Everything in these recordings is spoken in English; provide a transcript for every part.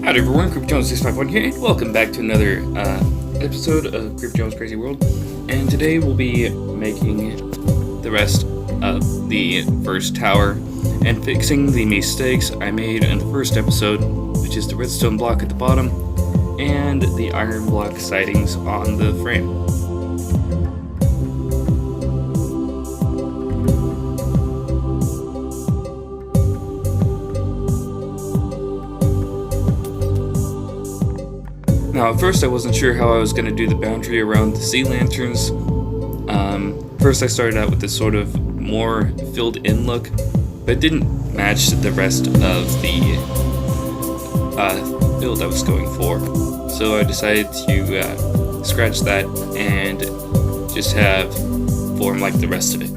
Howdy everyone, Creep Jones 651 here, and welcome back to another episode of Creep Jones Crazy World. And today we'll be making the rest of the first tower and fixing the mistakes I made in the first episode, which is the redstone block at the bottom and the iron block sidings on the frame. Now, at first I wasn't sure how I was going to do the boundary around the sea lanterns. First I started out with this sort of more filled-in look, but it didn't match the rest of the build I was going for. So I decided to scratch that and just have form like the rest of it.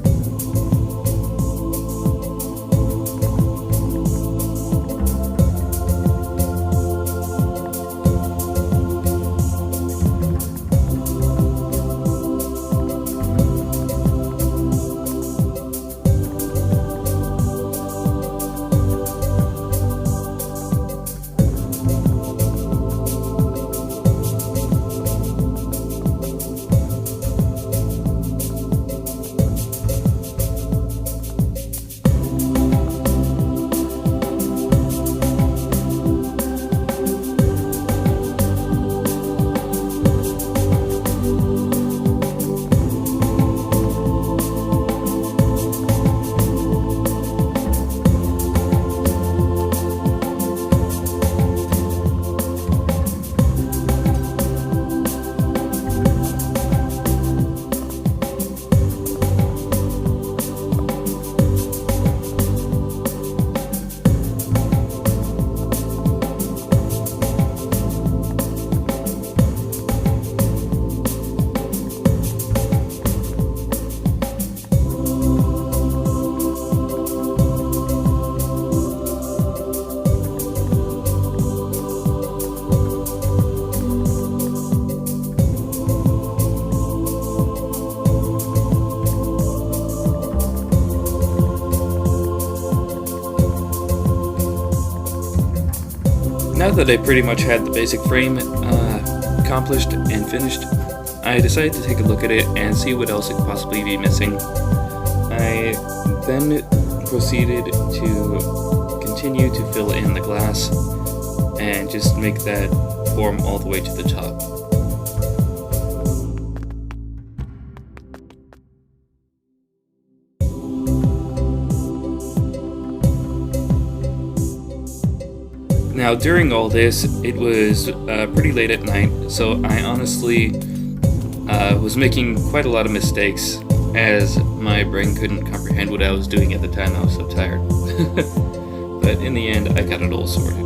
Now that I pretty much had the basic frame accomplished and finished, I decided to take a look at it and see what else it could possibly be missing. I then proceeded to continue to fill in the glass and just make that form all the way to the top. Now, during all this, it was pretty late at night, so I honestly was making quite a lot of mistakes, as my brain couldn't comprehend what I was doing at the time. I was so tired. But in the end, I got it all sorted.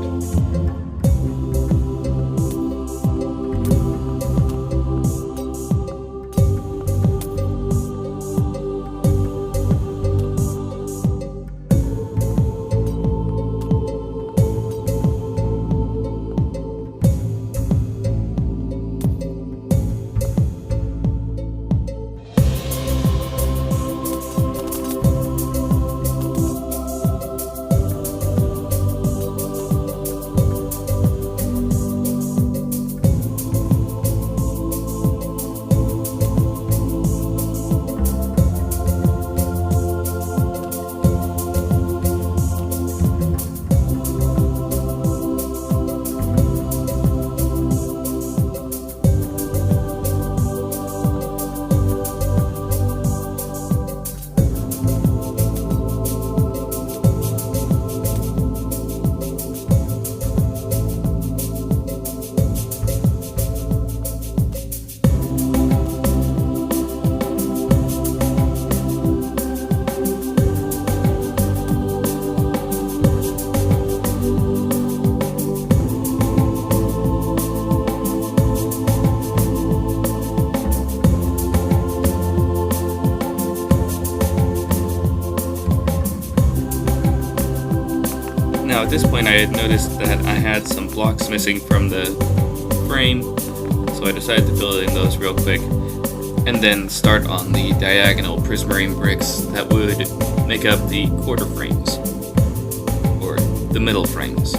Now, at this point, I had noticed that I had some blocks missing from the frame, so I decided to fill in those real quick, and then start on the diagonal prismarine bricks that would make up the quarter frames, or the middle frames.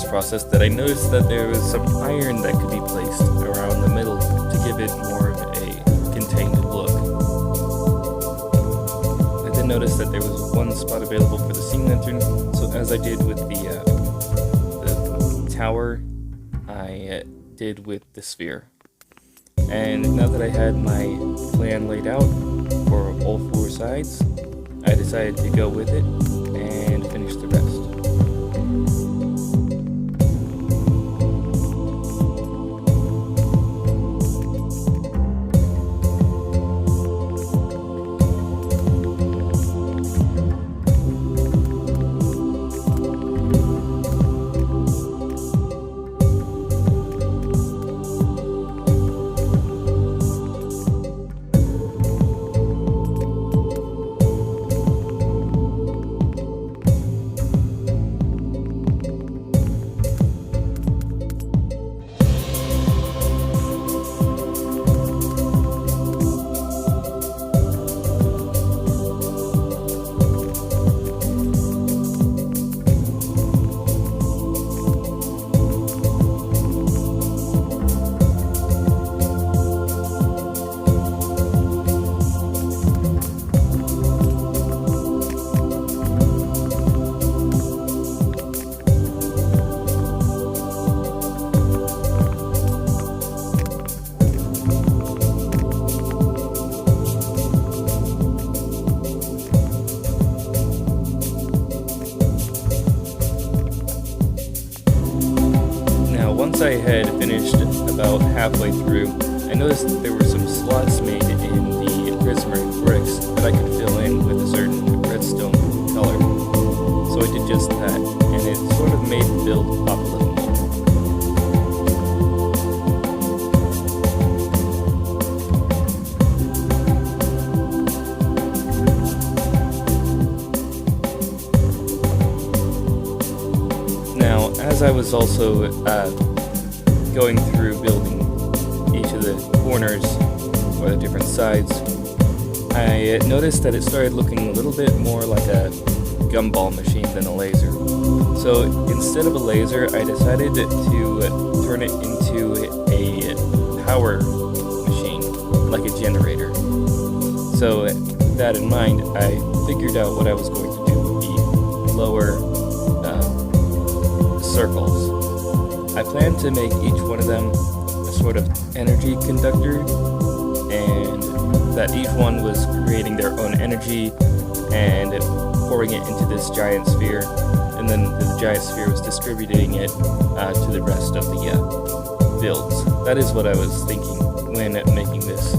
process that I noticed that there was some iron that could be placed around the middle to give it more of a contained look. I did notice that there was one spot available for the sea lantern, so as I did with the tower, I did with the sphere. And now that I had my plan laid out for all four sides, I decided to go with it and finish the rest. Once I had finished about halfway through, I noticed that there were some slots made in the prismarine bricks that I could fill in with a certain redstone color. So I did just that, and it sort of made the build pop a little more. Now, as I was also going through building each of the corners or the different sides, I noticed that it started looking a little bit more like a gumball machine than a laser. So instead of a laser, I decided to turn it into a power machine, like a generator. So with that in mind, I figured out what I was going to do with the lower circles. I plan to make each one of them a sort of energy conductor, and that each one was creating their own energy and pouring it into this giant sphere, and then the giant sphere was distributing it to the rest of the builds. That is what I was thinking when making this.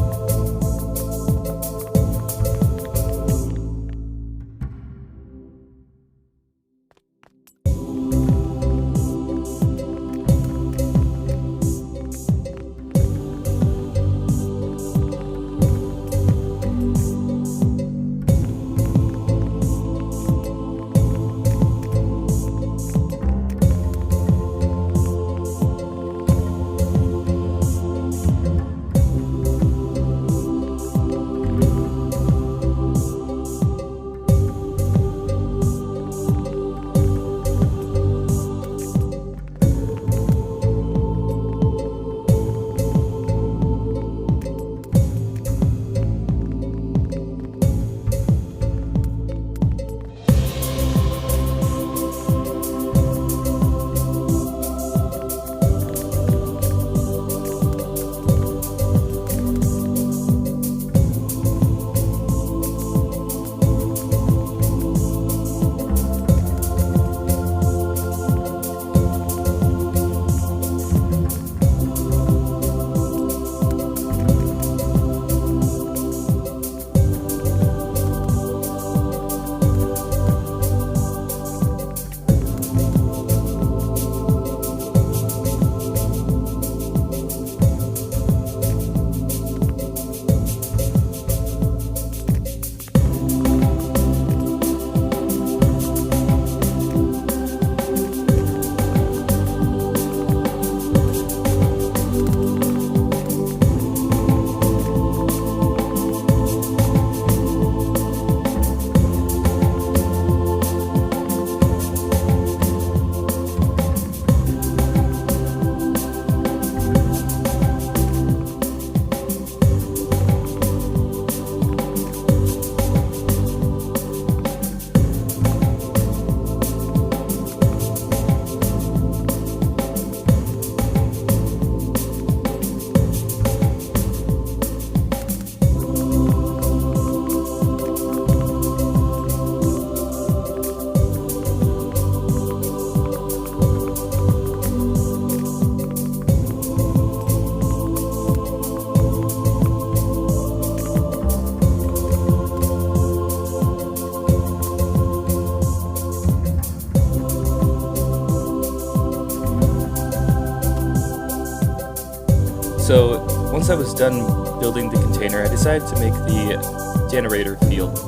So once I was done building the container, I decided to make the generator field.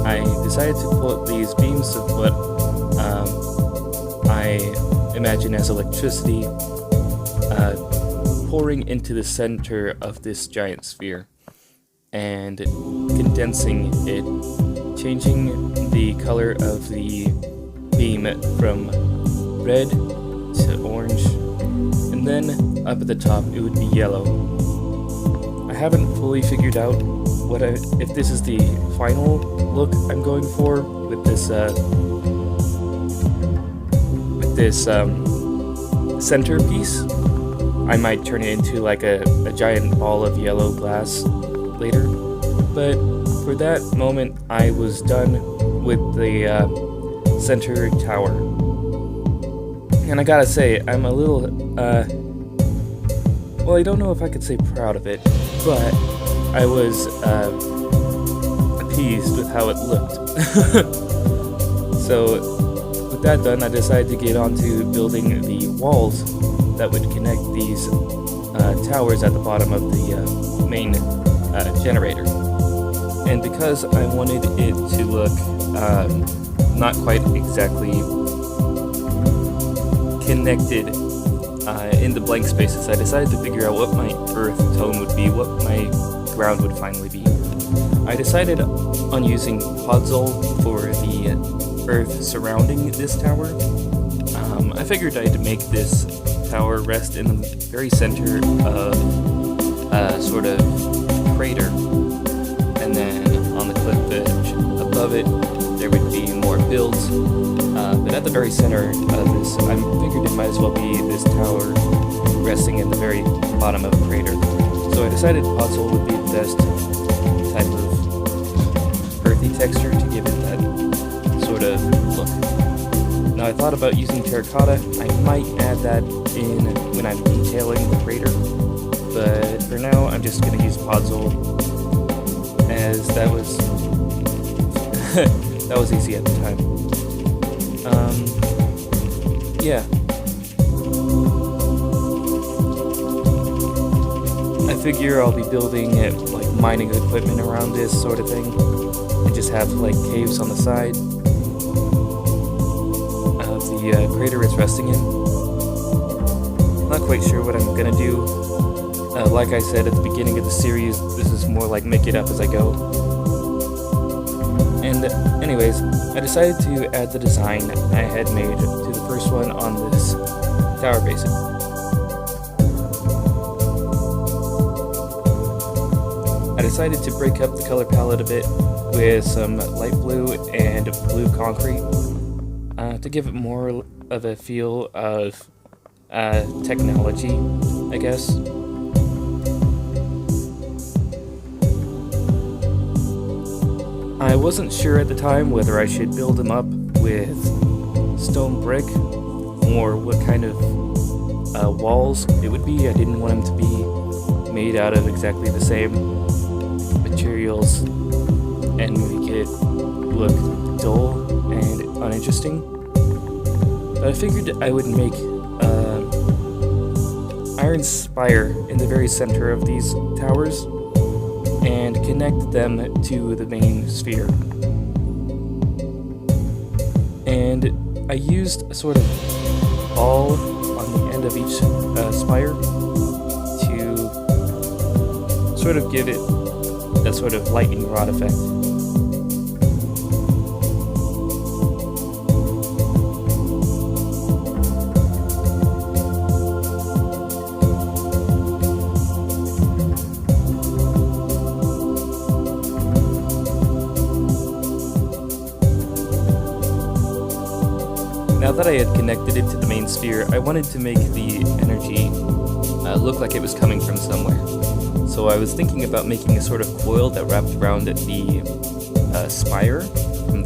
I decided to put these beams of what I imagine as electricity pouring into the center of this giant sphere and condensing it, changing the color of the beam from red to orange, and then up at the top it would be yellow. I haven't fully figured out if this is the final look I'm going for with this centerpiece. I might turn it into like a giant ball of yellow glass later, but for that moment I was done with the center tower. And I gotta say, I'm a little, well, I don't know if I could say proud of it, but I was appeased with how it looked. So with that done, I decided to get on to building the walls that would connect these towers at the bottom of the main generator. And because I wanted it to look not quite exactly connected in the blank spaces, I decided to figure out what my earth tone would be, what my ground would finally be. I decided on using Podzol for the earth surrounding this tower. I figured I'd make this tower rest in the very center of a sort of crater, and then on the cliff edge above it there would be more builds, but at the very center of this, I figured it might as well be this tower resting in the very bottom of a crater. So I decided Podzol would be the best type of earthy texture to give it that sort of look. Now I thought about using terracotta. I might add that in when I'm detailing the crater, but for now I'm just going to use Podzol, as that was that was easy at the time. Yeah. I figure I'll be building like mining equipment around this sort of thing, and just have like caves on the side of the crater it's resting in. Not quite sure what I'm gonna do. Like I said at the beginning of the series, this is more like make it up as I go. And anyways, I decided to add the design I had made to the first one on this tower basin. I decided to break up the color palette a bit with some light blue and blue concrete to give it more of a feel of technology, I guess. I wasn't sure at the time whether I should build them up with stone brick or what kind of walls it would be. I didn't want them to be made out of exactly the same materials and make it look dull and uninteresting. But I figured I would make iron spire in the very center of these towers and connect them to the main sphere. And I used a sort of ball on the end of each spire to sort of give it that sort of lightning rod effect. Now that I had connected it to the main sphere, I wanted to make the energy look like it was coming from somewhere. So I was thinking about making a sort of coil that wrapped around the spire from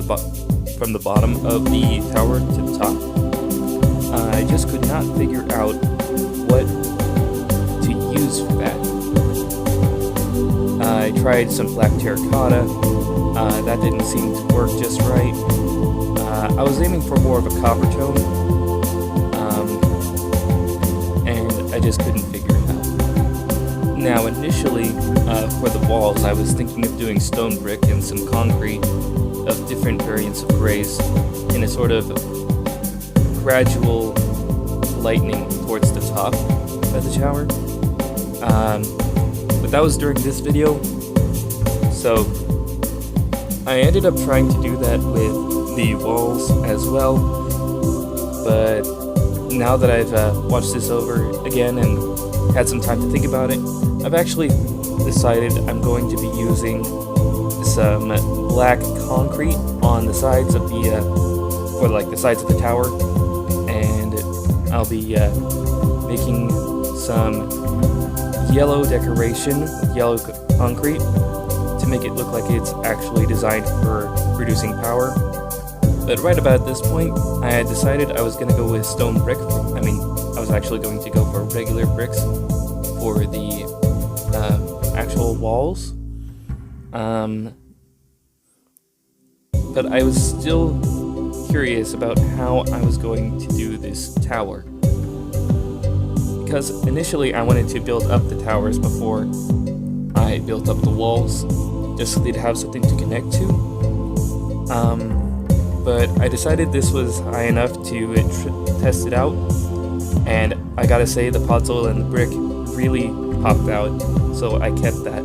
the bottom of the tower to the top. I just could not figure out what to use for that. I tried some black terracotta. That didn't seem to work just right. I was aiming for more of a copper tone, and I just couldn't figure it out. Now, initially, for the walls, I was thinking of doing stone brick and some concrete of different variants of grays in a sort of gradual lightening towards the top of the tower. But that was during this video, so I ended up trying to do that with the walls as well, but now that I've watched this over again and had some time to think about it, I've actually decided I'm going to be using some black concrete on the sides of the for like the sides of the tower, and I'll be making some yellow decoration with yellow concrete to make it look like it's actually designed for producing power. But right about this point, I had decided I was going to go with stone brick. I was actually going to go for regular bricks for the actual walls. But I was still curious about how I was going to do this tower. Because initially I wanted to build up the towers before I built up the walls, just so they'd have something to connect to. But I decided this was high enough to test it out, and I gotta say the podzol and the brick really popped out, so I kept that.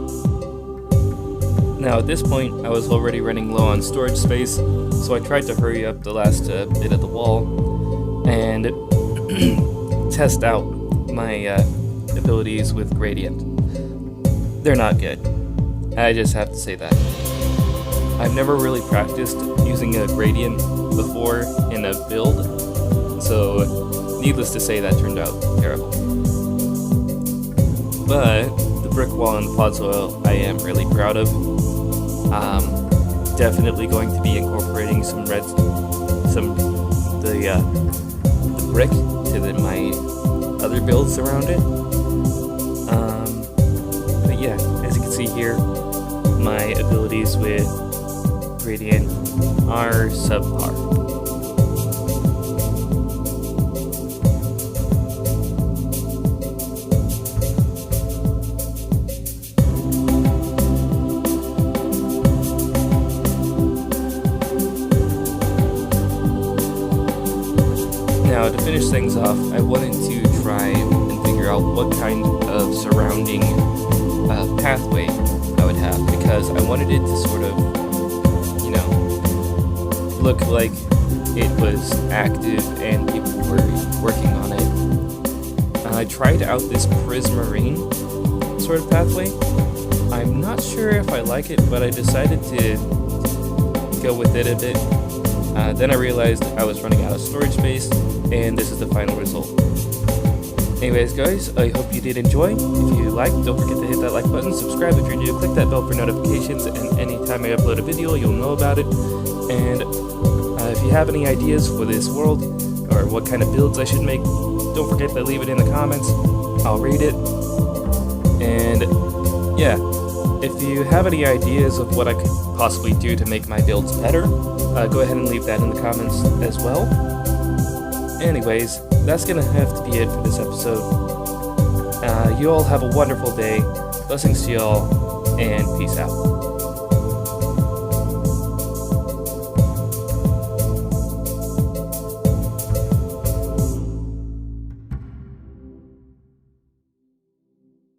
Now at this point I was already running low on storage space, so I tried to hurry up the last bit of the wall and test out my abilities with gradient. They're not good. I just have to say that. I've never really practiced using a gradient before in a build, so needless to say that turned out terrible. But the brick wall and the podzol I am really proud of. Definitely going to be incorporating some the brick to my other builds around it. But yeah, as you can see here, my abilities with gradient are subpar. Now, to finish things off, I wanted to try and figure out what kind of surrounding pathway I would have, because I wanted it to sort of, look like it was active and people were working on it. I tried out this prismarine sort of pathway. I'm not sure if I like it, but I decided to go with it a bit. Then I realized I was running out of storage space, and this is the final result. Anyways guys, I hope you did enjoy. If you liked, don't forget to hit that like button, subscribe if you're new, click that bell for notifications, and anytime I upload a video, you'll know about it. And if you have any ideas for this world, or what kind of builds I should make, don't forget to leave it in the comments. I'll read it. And yeah, if you have any ideas of what I could possibly do to make my builds better, go ahead and leave that in the comments as well. Anyways, that's gonna have to be it for this episode. You all have a wonderful day. Blessings to you all, and peace out.